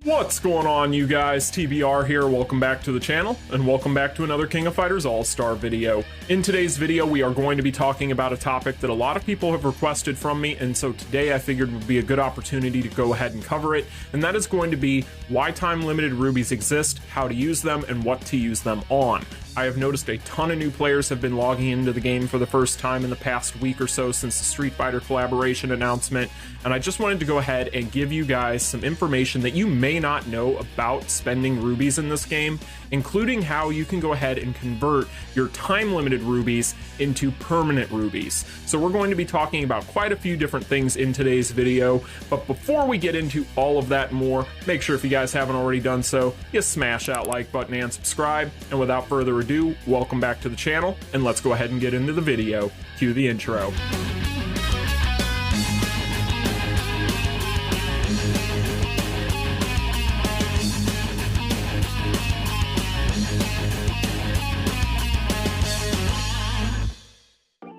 What's going on, you guys? TBR here. Welcome back to the channel, and welcome back to another King of Fighters All-Star video. In today's video, we are going to be talking about a topic that a lot of people have requested from me, and so today I figured would be a good opportunity to go ahead and cover it, and that is going to be why time-limited rubies exist, how to use them, and what to use them on. I have noticed a ton of new players have been logging into the game for the first time in the past week or so since the Street Fighter collaboration announcement, and I just wanted to go ahead and give you guys some information that you may not know about spending rubies in this game, including how you can go ahead and convert your time-limited rubies into permanent rubies. So we're going to be talking about quite a few different things in today's video, but before we get into all of that and more, make sure if you guys haven't already done so, you smash that like button and subscribe, and without further ado, welcome back to the channel, and let's go ahead and get into the video. Cue the intro.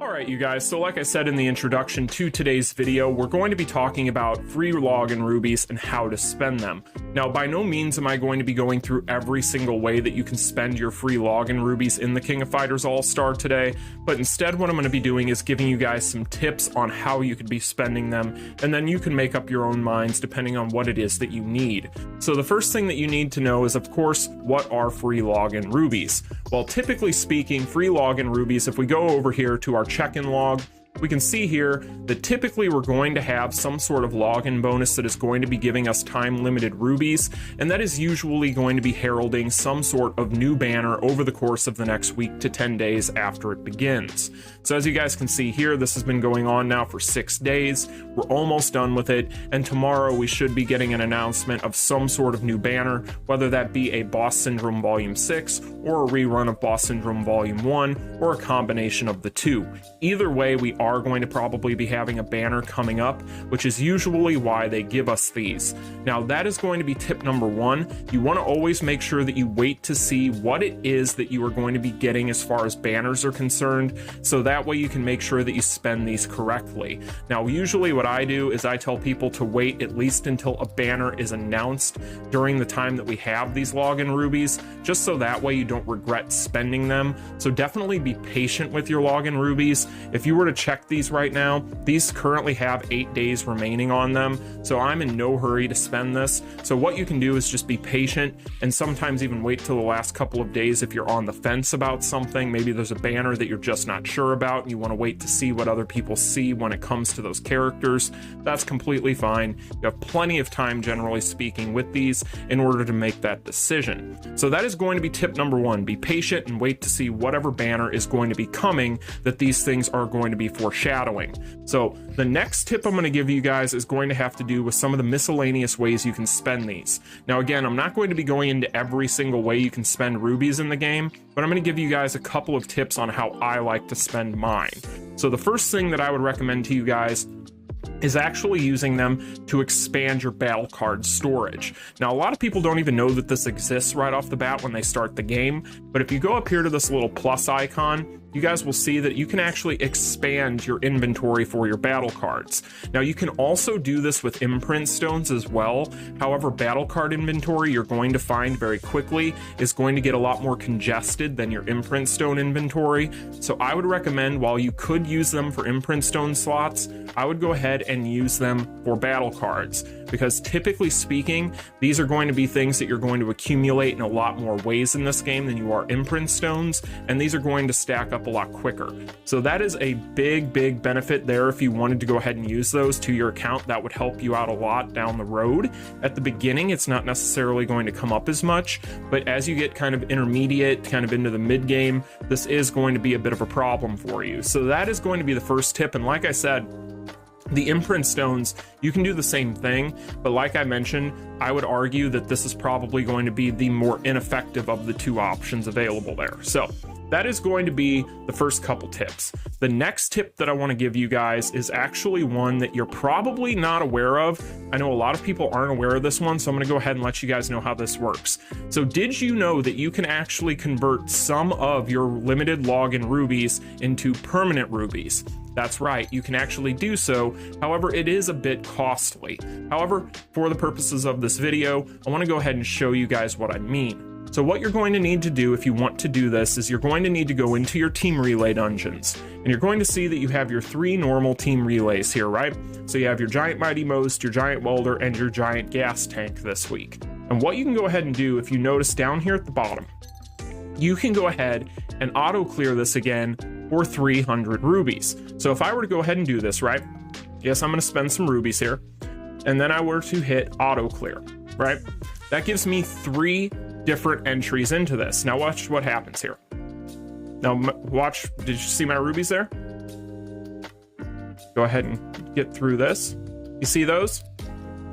Alright, you guys, so like I said in the introduction to today's video, we're going to be talking about free login rubies and how to spend them. Now, by no means am I going to be going through every single way that you can spend your free login rubies in the King of Fighters All-Star today, but instead what I'm going to be doing is giving you guys some tips on how you could be spending them, and then you can make up your own minds depending on what it is that you need. So the first thing that you need to know is, of course, what are free login rubies? Well, typically speaking, free login rubies, if we go over here to our check-in log, we can see here that typically we're going to have some sort of login bonus that is going to be giving us time-limited rubies, and that is usually going to be heralding some sort of new banner over the course of the next week to 10 days after it begins. So as you guys can see here, this has been going on now for 6 days. We're almost done with it, and tomorrow we should be getting an announcement of some sort of new banner, whether that be a Boss Syndrome Volume 6 or a rerun of Boss Syndrome Volume 1 or a combination of the two. Either way, we are going to probably be having a banner coming up, which is usually why they give us these. Now, that is going to be tip number one. You want to always make sure that you wait to see what it is that you are going to be getting as far as banners are concerned, so that way you can make sure that you spend these correctly. Now, usually what I do is I tell people to wait at least until a banner is announced during the time that we have these login rubies, just so that way you don't regret spending them. So definitely be patient with your login rubies. If you were to check these right now, these currently have 8 days remaining on them, so I'm in no hurry to spend this. So what you can do is just be patient, and sometimes even wait till the last couple of days if you're on the fence about something. Maybe there's a banner that you're just not sure about and you want to wait to see what other people see when it comes to those characters. That's completely fine. You have plenty of time, generally speaking, with these in order to make that decision. So that is going to be tip number one. Be patient and wait to see whatever banner is going to be coming that these things are going to be foreshadowing. So the next tip I'm going to give you guys is going to have to do with some of the miscellaneous ways you can spend these. Now again, I'm not going to be going into every single way you can spend rubies in the game, but I'm going to give you guys a couple of tips on how I like to spend mine. So the first thing that I would recommend to you guys is actually using them to expand your battle card storage. Now, a lot of people don't even know that this exists right off the bat when they start the game, but if you go up here to this little plus icon, you guys will see that you can actually expand your inventory for your battle cards. Now, you can also do this with imprint stones as well. However, battle card inventory, you're going to find very quickly, is going to get a lot more congested than your imprint stone inventory. So I would recommend, while you could use them for imprint stone slots, I would go ahead and use them for battle cards, because typically speaking, these are going to be things that you're going to accumulate in a lot more ways in this game than you are imprint stones, and these are going to stack up a lot quicker. So that is a big benefit there. If you wanted to go ahead and use those to your account, that would help you out a lot down the road. At the beginning, it's not necessarily going to come up as much, but as you get kind of intermediate, kind of into the mid game, this is going to be a bit of a problem for you. So that is going to be the first tip, and like I said, the imprint stones, you can do the same thing, but like I mentioned, I would argue that this is probably going to be the more ineffective of the two options available there. So that is going to be the first couple tips. The next tip that I want to give you guys is actually one that you're probably not aware of. I know a lot of people aren't aware of this one, so I'm going to go ahead and let you guys know how this works. So did you know that you can actually convert some of your limited login rubies into permanent rubies? That's right, you can actually do so. However, it is a bit costly. However, for the purposes of this video, I want to go ahead and show you guys what I mean. So what you're going to need to do if you want to do this is you're going to need to go into your team relay dungeons, and you're going to see that you have your 3 normal team relays here, right? So you have your giant mighty most, your giant welder, and your giant gas tank this week. And what you can go ahead and do, if you notice down here at the bottom, you can go ahead and auto clear this again for 300 rubies. So if I were to go ahead and do this, right? Yes, I'm going to spend some rubies here, and then I were to hit auto clear, right? That gives me 3 different entries into this. Now watch what happens here. Now watch, did you see my rubies there? Go ahead and get through this. You see those?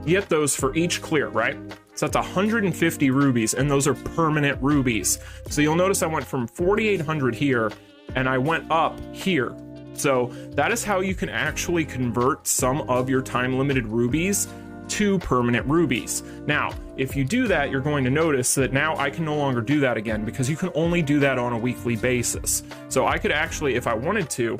You get those for each clear, right? So that's 150 rubies, and those are permanent rubies. So you'll notice I went from 4,800 here, and I went up here. So that is how you can actually convert some of your time-limited rubies to permanent rubies. Now, if you do that, you're going to notice that now I can no longer do that again, because you can only do that on a weekly basis. So I could actually, if I wanted to,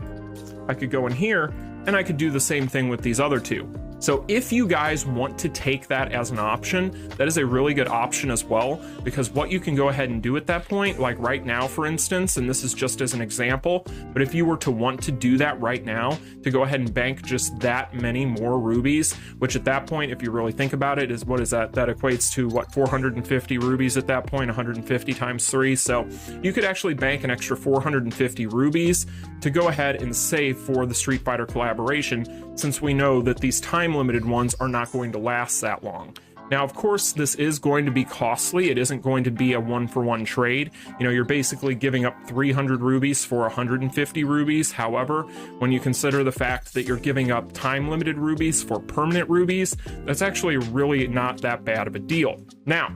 I could go in here and I could do the same thing with these other 2. So if you guys want to take that as an option, that is a really good option as well, because what you can go ahead and do at that point, like right now, for instance, and this is just as an example, but if you were to want to do that right now, to go ahead and bank just that many more rubies, which at that point, if you really think about it, is what is that? That equates to what, 450 rubies at that point, 150 times 3. So you could actually bank an extra 450 rubies to go ahead and save for the Street Fighter collaboration, since we know that these time-limited ones are not going to last that long. Now, of course, this is going to be costly. It isn't going to be a one-for-one trade. You know, you're basically giving up 300 rubies for 150 rubies. However, when you consider the fact that you're giving up time-limited rubies for permanent rubies, that's actually really not that bad of a deal. Now,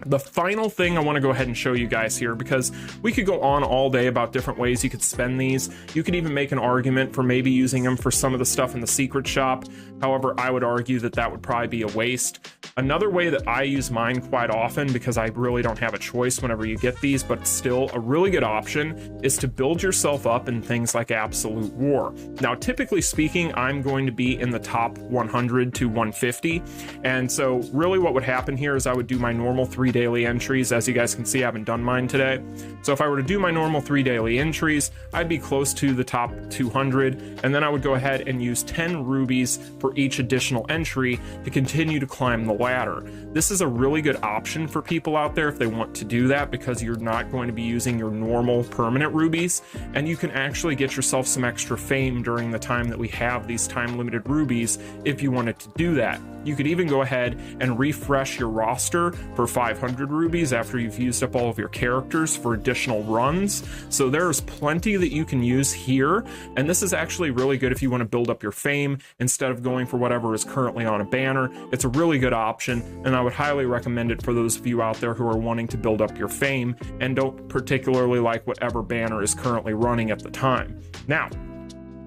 the final thing I want to go ahead and show you guys here, because we could go on all day about different ways you could spend these. You could even make an argument for maybe using them for some of the stuff in the secret shop. However, I would argue that that would probably be a waste. Another way that I use mine quite often, because I really don't have a choice whenever you get these, but still a really good option, is to build yourself up in things like Absolute War. Now, typically speaking, I'm going to be in the top 100 to 150. And so really what would happen here is I would do my normal 3 daily entries. As you guys can see, I haven't done mine today. So if I were to do my normal 3 daily entries, I'd be close to the top 200, and then I would go ahead and use 10 rubies for each additional entry to continue to climb the ladder. This is a really good option for people out there if they want to do that, because you're not going to be using your normal permanent rubies, and you can actually get yourself some extra fame during the time that we have these time-limited rubies if you wanted to do that. You could even go ahead and refresh your roster for 500 rubies after you've used up all of your characters for additional runs. So there's plenty that you can use here, and this is actually really good if you want to build up your fame instead of going for whatever is currently on a banner. It's a really good option, and I would highly recommend it for those of you out there who are wanting to build up your fame and don't particularly like whatever banner is currently running at the time. Now,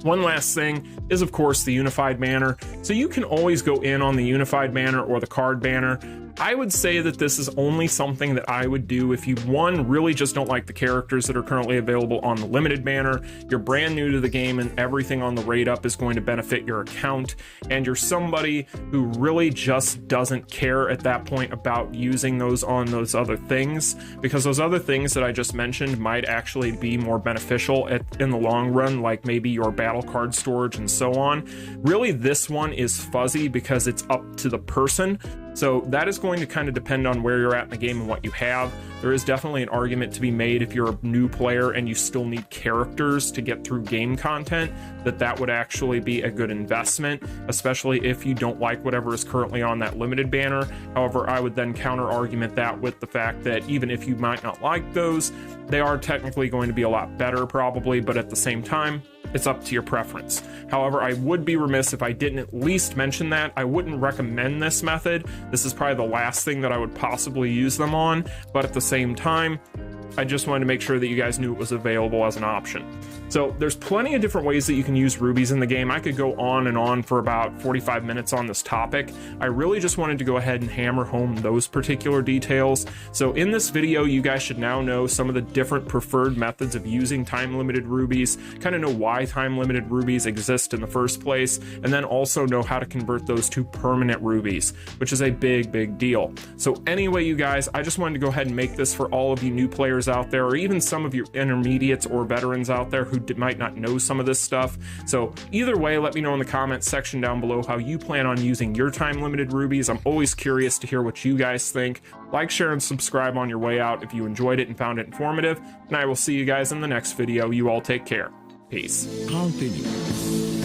one last thing is, of course, the unified banner. So you can always go in on the unified banner or the card banner. I would say that this is only something that I would do if you, one, really just don't like the characters that are currently available on the limited banner, you're brand new to the game and everything on the rate up is going to benefit your account, and you're somebody who really just doesn't care at that point about using those on those other things, because those other things that I just mentioned might actually be more beneficial in the long run, like maybe your battle card storage and so on. Really, this one is fuzzy because it's up to the person. So that is going to kind of depend on where you're at in the game and what you have. There is definitely an argument to be made if you're a new player and you still need characters to get through game content, that would actually be a good investment, especially if you don't like whatever is currently on that limited banner. However, I would then counter argument that with the fact that even if you might not like those, they are technically going to be a lot better probably, but at the same time, it's up to your preference. However, I would be remiss if I didn't at least mention that. I wouldn't recommend this method. This is probably the last thing that I would possibly use them on, but at the same time, I just wanted to make sure that you guys knew it was available as an option. So there's plenty of different ways that you can use rubies in the game. I could go on and on for about 45 minutes on this topic. I really just wanted to go ahead and hammer home those particular details. So in this video, you guys should now know some of the different preferred methods of using time-limited rubies, kind of know why time-limited rubies exist in the first place, and then also know how to convert those to permanent rubies, which is a big deal. So anyway, you guys, I just wanted to go ahead and make this for all of you new players out there, or even some of your intermediates or veterans out there who might not know some of this stuff. So either way, let me know in the comments section down below how you plan on using your time-limited rubies. I'm always curious to hear what you guys think. Like, share, and subscribe on your way out if you enjoyed it and found it informative, and I will see you guys in the next video. You all take care. Peace. Continue.